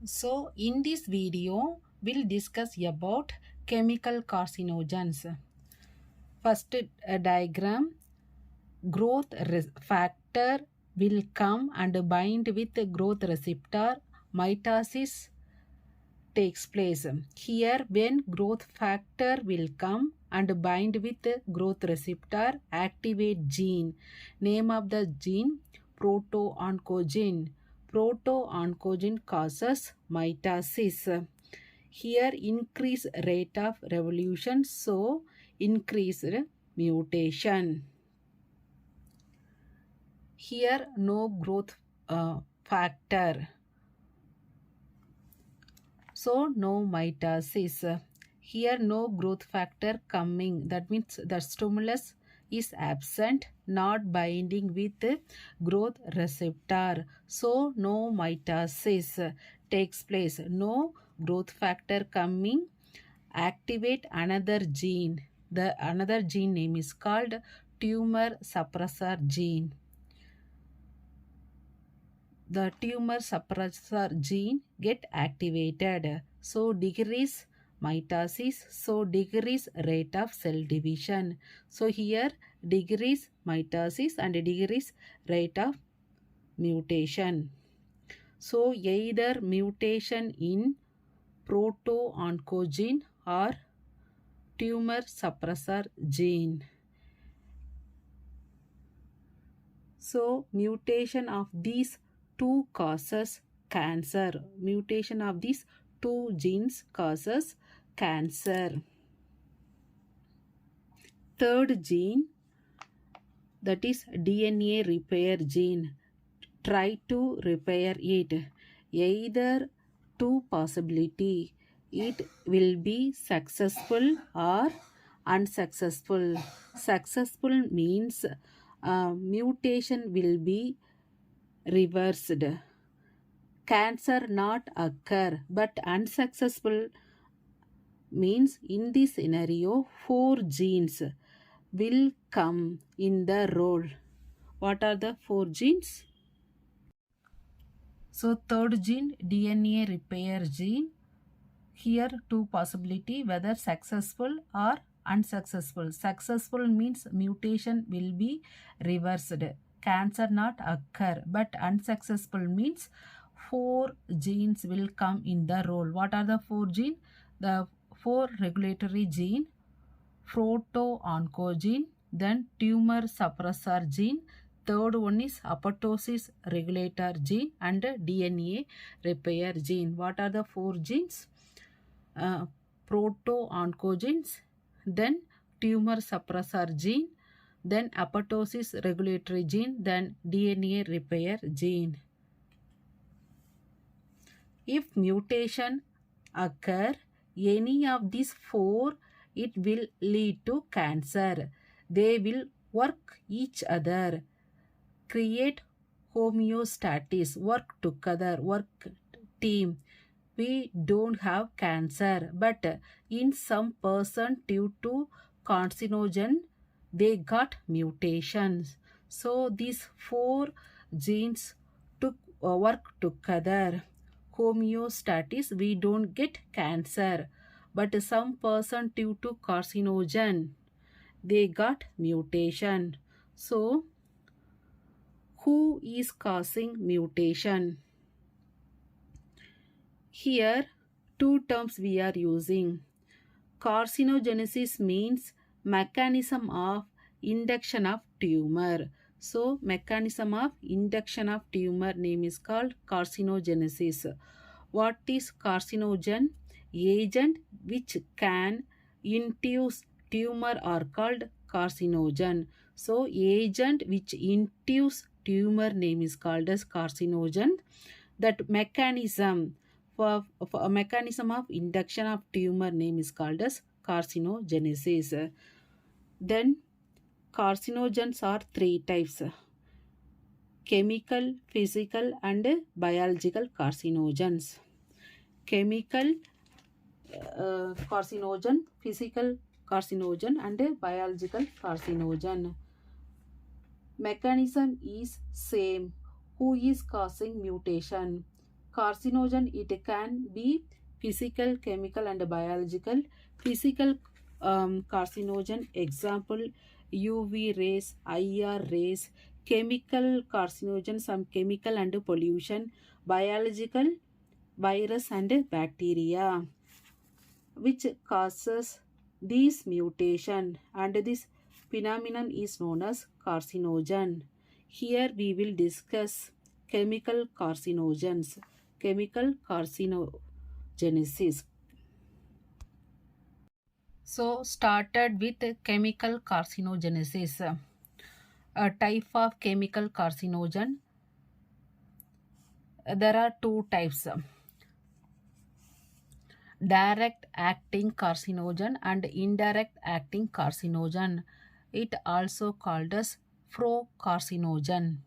So in this video, we'll discuss about chemical carcinogens. First diagram, factor will come and bind with the growth receptor. Mitosis takes place. Here when growth factor will come and bind with the growth receptor, activate gene. Name of the gene, proto-oncogene. Proto-oncogene causes mitosis. Here increase rate of revolution, so increased mutation. Here no growth factor, so no mitosis. Here no growth factor coming, that means the stimulus is absent, not binding with the growth receptor, so no mitosis takes place. No growth factor coming, activate another gene. The another gene name is called tumor suppressor gene. The tumor suppressor gene get activated, so decrease mitosis, so decrease rate of cell division. So here decrease mitosis and decrease rate of mutation. So either mutation in proto-oncogene or tumor suppressor gene. So mutation of these two causes cancer. Mutation of these two genes causes cancer. Third gene, that is DNA repair gene. Try to repair it. Either two possibility, it will be successful or unsuccessful. Successful means mutation will be reversed, cancer not occur, but unsuccessful means in this scenario 4 genes will come in the role. What are the 4 genes? So third gene, DNA repair gene. Here two possibility, whether successful or unsuccessful. Successful means mutation will be reversed, cancer not occur, but unsuccessful means 4 genes will come in the role. What are the 4 genes? The 4 regulatory gene, proto-oncogene, then tumor suppressor gene, third one is apoptosis regulator gene and DNA repair gene. What are the 4 genes? Proto-oncogenes, then tumor suppressor gene, then apoptosis regulatory gene, then DNA repair gene. If mutation occur any of these 4, it will lead to cancer. They will work each other, create homeostasis, work together, work team. We don't have cancer, but in some person due to carcinogen, they got mutations. So these 4 genes took work together. Homeostasis, we don't get cancer, but some person due to carcinogen, they got mutation. So who is causing mutation? Here two terms we are using. Carcinogenesis means mechanism of induction of tumor. So mechanism of induction of tumor name is called carcinogenesis. What is carcinogen? Agent which can induce tumor are called carcinogen. So agent which induce tumor name is called as carcinogen. That mechanism for a mechanism of induction of tumor name is called as carcinogenesis. Then carcinogens are 3 types: chemical, physical and biological carcinogens. Chemical carcinogen, physical carcinogen and biological carcinogen. Mechanism is same. Who is causing mutation? Carcinogen, it can be physical, chemical and biological. Physical carcinogen, example UV rays, IR rays. Chemical carcinogen, some chemical and pollution. Biological, virus and bacteria, which causes this mutation, and this phenomenon is known as carcinogen. Here we will discuss chemical carcinogens, chemical carcinogenesis. So started with chemical carcinogenesis. A type of chemical carcinogen. There are two types: direct acting carcinogen and indirect acting carcinogen. It also called as procarcinogen.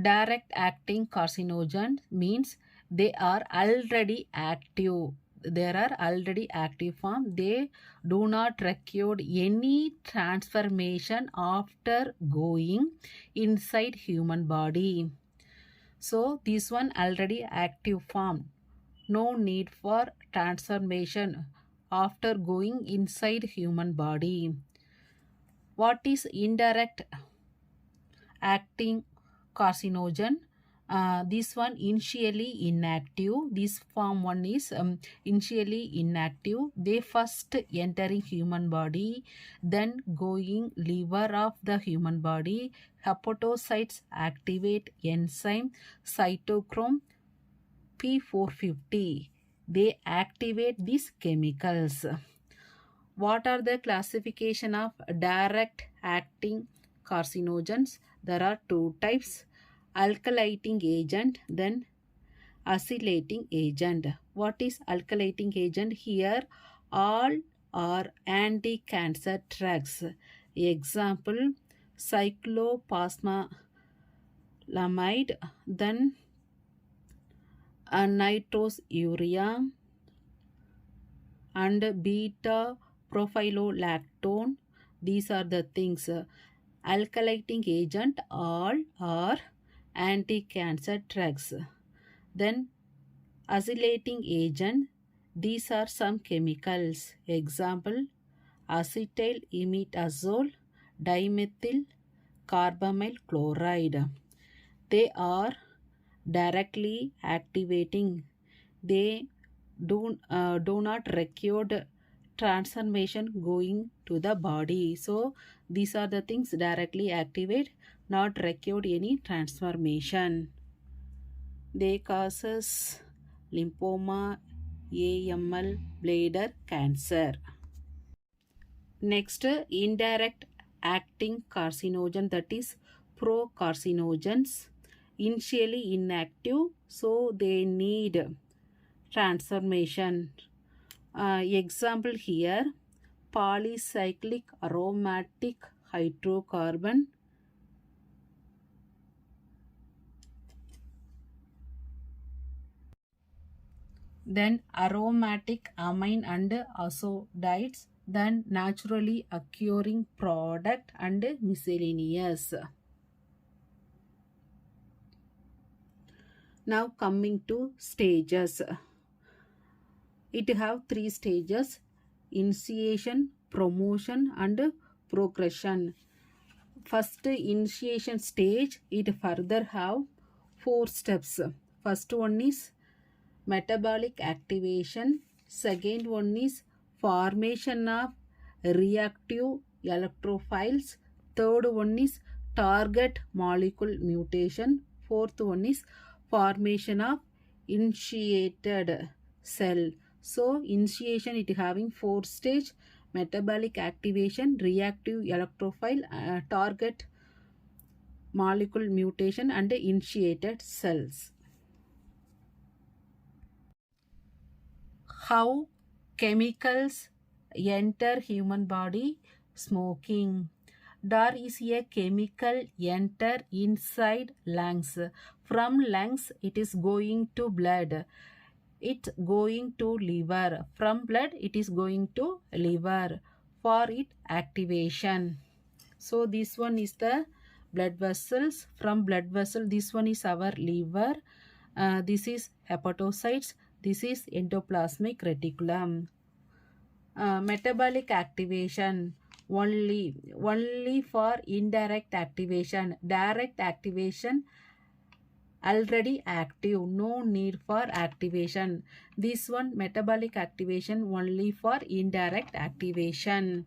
Direct acting carcinogen means they are already active. There are already active form. They do not record any transformation after going inside human body. So this one already active form. No need for transformation after going inside human body. What is indirect acting carcinogen? This one initially inactive. This form one is initially inactive. They first entering human body, then going liver of the human body. Hepatocytes activate enzyme cytochrome P450. They activate these chemicals. What are the classification of direct acting carcinogens? There are two types: alkylating agent, then acylating agent. What is alkylating agent? Here all are anti-cancer drugs. Example, cyclophosphamide, then nitrous urea and beta prophylolactone. These are the things. Alkylating agent, all are anti-cancer drugs. Then acylating agent, these are some chemicals. Example, acetyl imidazole, dimethyl carbamyl chloride. They are directly activating. They do not record transformation going to the body. So these are the things directly activate, not record any transformation. They causes lymphoma, AML, bladder cancer. Next, indirect acting carcinogen, that is procarcinogens. Initially inactive, so they need transformation. Example here, polycyclic aromatic hydrocarbon, then aromatic amine and acidides, then naturally occurring product and miscellaneous. Now coming to stages. It have three stages: initiation, promotion and progression. First initiation stage, it further have 4 steps. First one is metabolic activation. Second one is formation of reactive electrophiles. Third one is target molecule mutation. Fourth one is formation of initiated cell. So initiation, it having 4 stage: metabolic activation, reactive electrophile, target molecule mutation and initiated cells. How chemicals enter human body? Smoking. There is a chemical enter inside lungs. From lungs it is going to blood. It going to liver. From blood it is going to liver for its activation. So this one is the blood vessels. From blood vessel, this one is our liver. This is hepatocytes. This is endoplasmic reticulum. Metabolic activation only for indirect activation. Direct activation already active, no need for activation. This one metabolic activation only for indirect activation.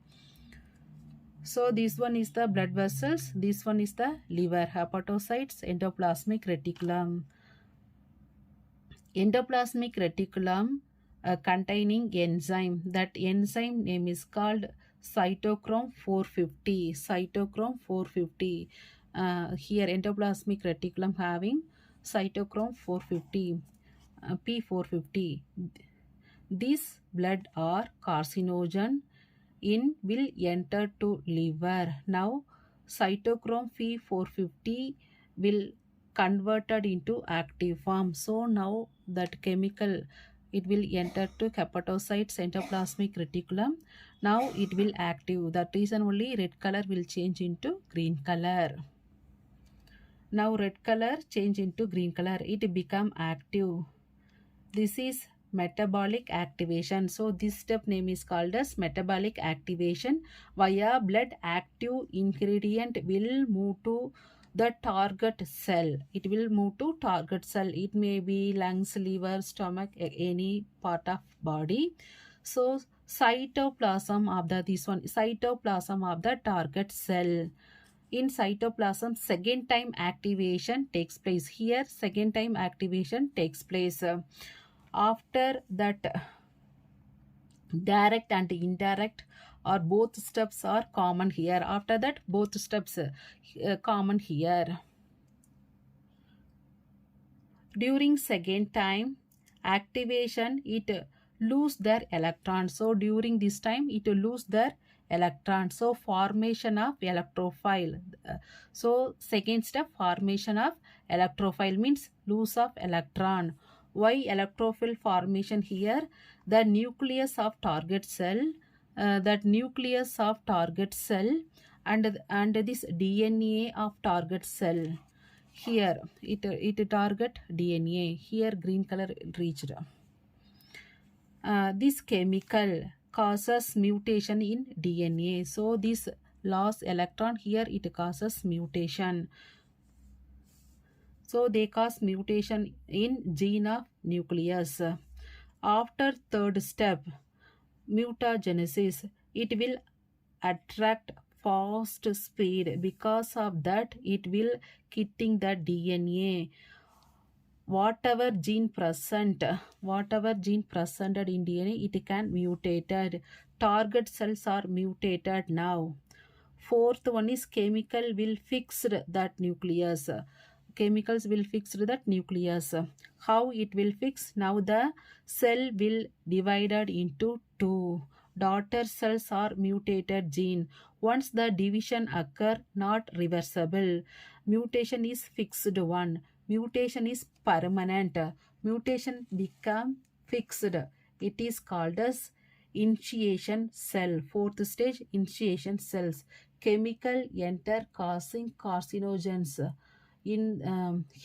So this one is the blood vessels, this one is the liver, hepatocytes, endoplasmic reticulum. Endoplasmic reticulum containing enzyme. That enzyme name is called cytochrome 450. Cytochrome 450. Here endoplasmic reticulum having cytochrome 450, P450. This blood or carcinogen in will enter to liver. Now cytochrome P450 will converted into active form. So now that chemical it will enter to hepatocytes endoplasmic reticulum. Now it will active. That reason only red color will change into green color. Now red color change into green color. It become active. This is metabolic activation. So this step name is called as metabolic activation. Via blood, active ingredient will move to the target cell. It will move to target cell. It may be lungs, liver, stomach, any part of body. So cytoplasm of the cytoplasm of the target cell. In cytoplasm, second time activation takes place. Here second time activation takes place. After that, direct and indirect or both steps are common here. After that, both steps common here. During second time activation, it lose their electrons. So during this time, it lose their electrons. So formation of electrophile. So second step, formation of electrophile means lose of electron. Why electrophile formation here? The nucleus of target cell, that nucleus of target cell and this DNA of target cell. Here it target DNA. Here green color reached. This chemical causes mutation in DNA. So this loss electron, here it causes mutation. So they cause mutation in gene of nucleus. After third step, mutagenesis, it will attract fast speed. Because of that, it will killing the DNA. Whatever gene presented in DNA, it can mutated. Target cells are mutated now. Fourth one is chemical will fix that nucleus. Chemicals will fix that nucleus. How it will fix? Now the cell will divided into two. Daughter cells are mutated gene. Once the division occur, not reversible. Mutation is fixed one. Mutation is permanent. Mutation become fixed. It is called as initiation cell. Fourth stage, initiation cells. Chemical enter causing carcinogens.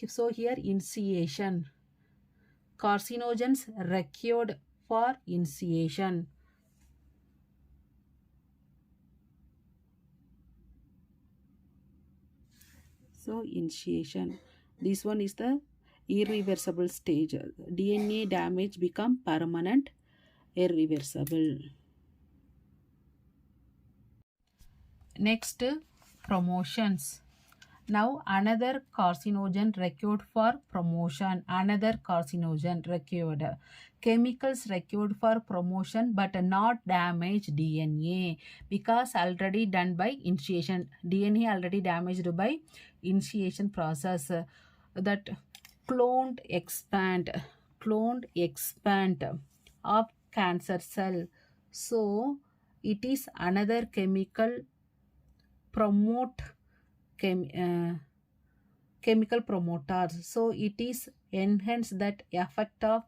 So here initiation. Carcinogens required for initiation. So initiation. This one is the irreversible stage. DNA damage become permanent, irreversible. Next, promotions. Now another carcinogen required for promotion. Another carcinogen required. Chemicals required for promotion but not damage DNA because already done by initiation. DNA already damaged by initiation process. That cloned expand of cancer cell. So it is another chemical promote chemical promoters. So it is enhance that effect of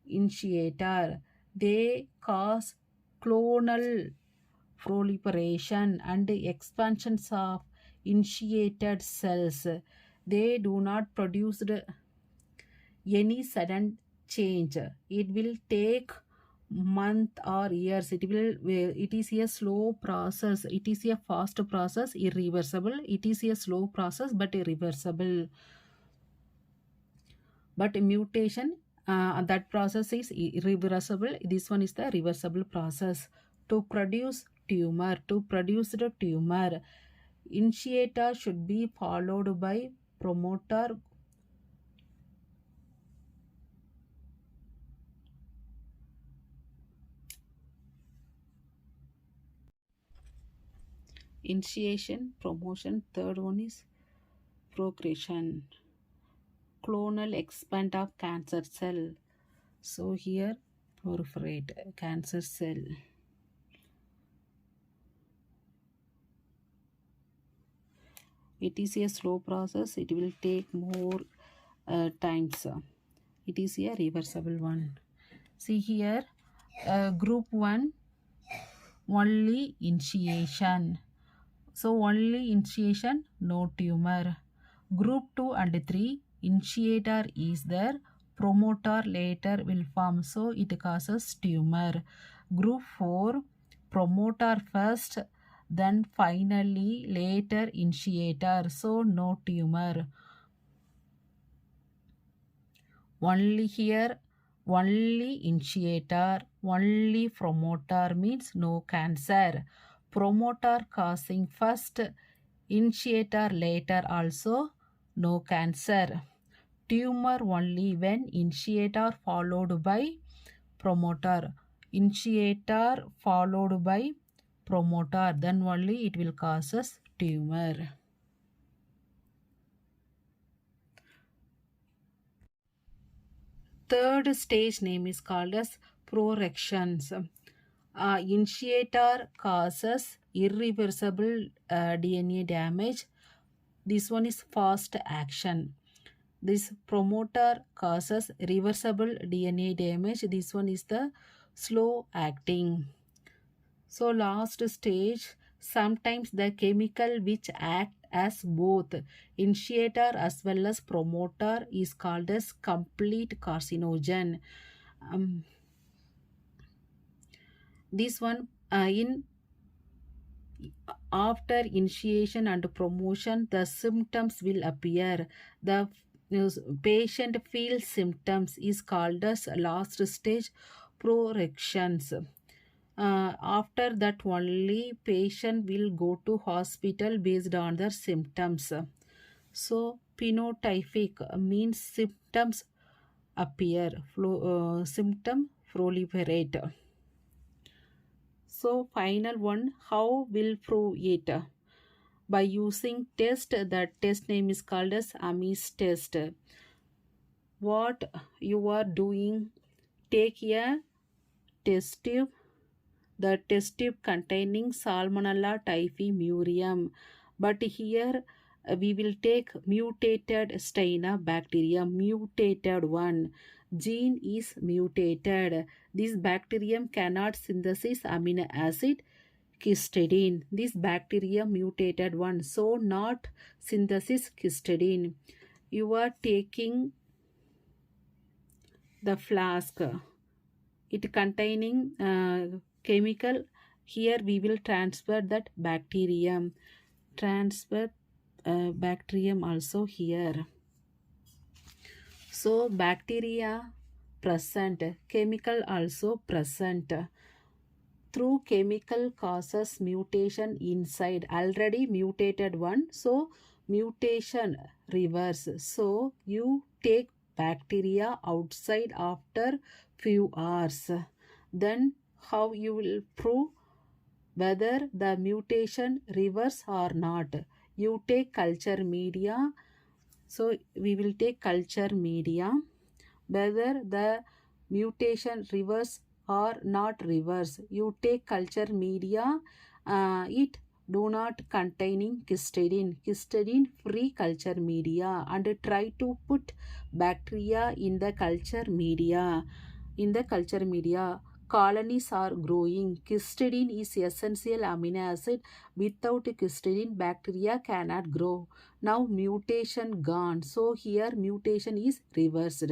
initiator. They cause clonal proliferation and expansions of initiated cells. They do not produce any sudden change. It will take month or years. It is a slow process. It is a fast process, irreversible. It is a slow process but irreversible. But mutation, that process is irreversible. This one is the reversible process. To produce the tumor, initiator should be followed by promoter. Initiation, promotion. Third one is progression. Clonal expand of cancer cell. So here proliferate cancer cell. It is a slow process. It will take more times. It is a reversible one. See here, group 1 only initiation. So only initiation, no tumor. Group 2 and 3, initiator is there, promoter later will form, so it causes tumor. Group 4, promoter first, then finally later initiator, so no tumor. Only here, only initiator, only promoter means no cancer. Promoter causing first, initiator later also no cancer. Tumor only when initiator followed by promoter. Initiator followed by promoter, then only it will causes tumor. Third stage name is called as prorections. Initiator causes irreversible DNA damage. This one is fast action. This promoter causes reversible DNA damage. This one is the slow acting. So last stage, sometimes the chemical which act as both initiator as well as promoter is called as complete carcinogen. This one in after initiation and promotion, the symptoms will appear. The patient feels symptoms is called as last stage prorections. After that only patient will go to hospital based on their symptoms. So phenotypic means symptoms appear, symptom proliferate. So final one, how will prove it? By using test. The test name is called as AMIS test. What you are doing, take a test tube. The test tube containing Salmonella typhimurium. But here we will take mutated strain of bacteria, mutated one. Gene is mutated. This bacterium cannot synthesize amino acid histidine. This bacteria mutated one, so not synthesis histidine. You are taking the flask. It containing chemical. Here we will transfer that bacterium. Transfer bacterium also here. So bacteria present, chemical also present. Through chemical causes mutation inside, already mutated one, so mutation reverse. So you take bacteria outside after few hours. Then how you will prove whether the mutation reverse or not? You take culture media. So we will take culture media, whether the mutation reverse or not reverse. You take culture media, it do not containing histidine, histidine free culture media, and try to put bacteria in the culture media. In the culture media, colonies are growing. Histidine is essential amino acid. Without histidine, bacteria cannot grow. Now mutation gone. So here mutation is reversed.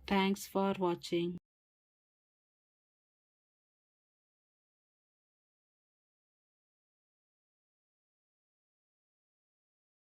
Thanks for watching.